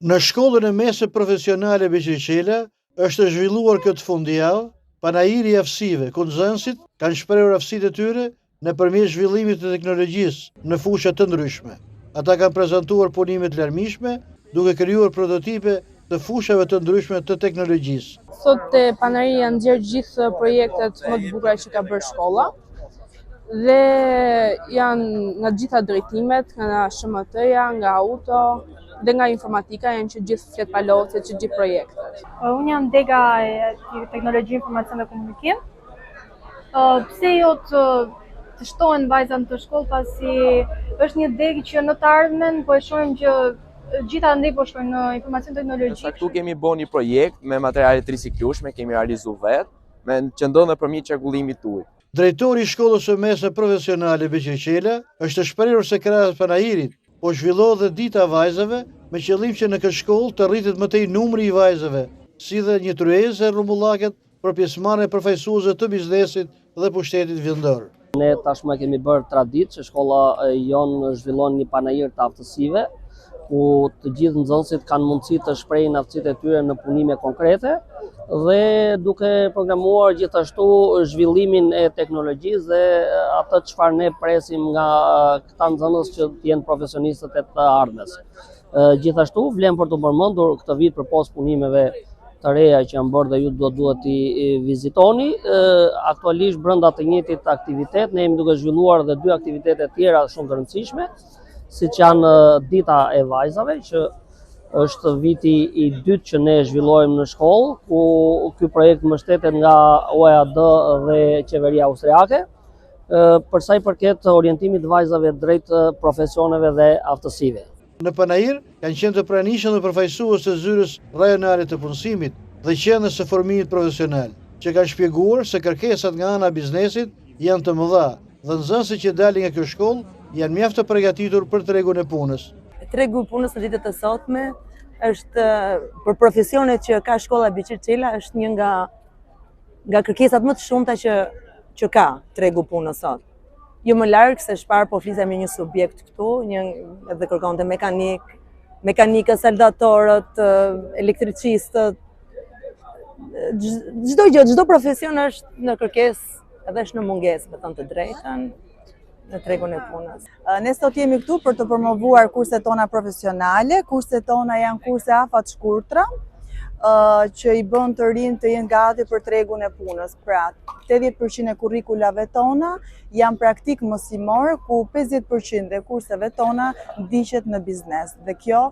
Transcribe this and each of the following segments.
Në shkollën e mesme profesionale Beqeqela është zhvilluar këtë fundjavë panajiri i aftësive, ku nxënësit kanë shprehur aftësitë e tyre nëpërmjet zhvillimit të teknologjisë në fusha të ndryshme. Ata kanë prezantuar punime të larmishme, duke krijuar prototipe të fushave të ndryshme të teknologjisë. Sot te panajiri janë nxjerrë gjithë projektet më të bukura që ka bërë shkolla dhe janë nga gjitha drejtimet, nga SHMT-ja, nga auto dhe nga informatika, janë që gjithë fletpalotjet, që gjithë projektet. Unë jam dega e teknologji, informacion dhe komunikim. Pse jo të shtohen vajzat të shkollë, pasi është një degë që në të ardhmen po e shohim që gjitha ndej po shkojnë në informacion teknologjik. Këtu kemi bërë një projekt me materiale të riciklueshme, kemi realizuar vetë, me qëndron nëpërmjet çarkullimit të ujit. Drejtori i shkollës së mesme profesionale Beqeqela është shprehur se krahas panajirit po zhvillohet dhe dita vajzave me qëllim që në këtë shkollë të rritet më tej numri i vajzave, si dhe një tryezë e rrumullaket për pjesëmarrjen e përfaqësuesve të biznesit dhe pushtetit vendor. Ne tashmë kemi bërë traditë që shkolla jonë zhvillon një panajir të aftësive, ku të gjithë nxënësit kanë mundësi të shprehin aftësitë e tyre në punime konkrete dhe duke programuar gjithashtu zhvillimin e teknologjisë dhe atë çfarë ne presim nga këta nxënës që të jenë profesionistët e të ardhmes. Gjithashtu vlen për të përmendur këtë vit përpos punimeve të reja që janë bërë dhe ju duhet i vizitoni. Aktualisht brenda të njëjtit aktivitet ne jemi duke zhvilluar dhe 2 aktivitete tjera shumë të rëndësishme, siç janë dita e vajzave, që është viti i dytë që ne zhvillojmë në shkollë, ku ky projekt mbështetet nga OEAD dhe qeveria austriake, për sa i përket orientimit të vajzave drejt profesioneve dhe aftësive. Në panajir kanë qenë të pranishëm dhe përfaqësues të zyrës rajonale të punësimit dhe qendrës së formimit profesional, që kanë shpjeguar se kërkesat nga ana e biznesit janë të mëdha dhe nxënësit që dalin nga kjo shkollë janë mjaft të përgatitur për tregun e punës. Tregu i punës në ditët e sotme është për profesionet që ka shkolla Beqeqela, është një nga kërkesat më të shumta që ka tregu punës sot. Jo më larg se shpar po flisja me një subjekt këtu, edhe kërkonte mekanikë, saldatorët, elektricistët. Çdo profesion është në kërkesë edhe është në mungesë, me thënë të drejtën, në tregun e punës. Ne sot jemi këtu për të promovuar kurset tona profesionale. Kurset tona janë kurse afat shkurtra, që i bën të rinj të jenë gati për tregun e punës. Pra, 80% e kurrikulave tona janë praktik mësimor, ku 50% e kurseve tona ndiqet në biznes. Dhe kjo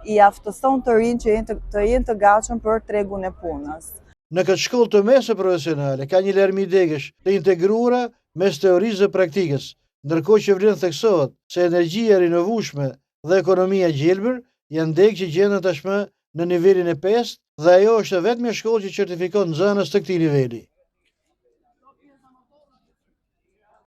i aftëson të rinj që të jenë të gatshëm për tregun e punës. Në këtë shkollë të mesme profesionale ka një larmi degësh të integruara mes teorisë dhe praktikës, ndërkohë që vlen theksohet se energjia e rinovueshme dhe ekonomia gjelbër janë degë që gjenden tashmë në nivelin e 5 dhe ajo është vetëm një shkollë që certifikon nxënës të këtij niveli.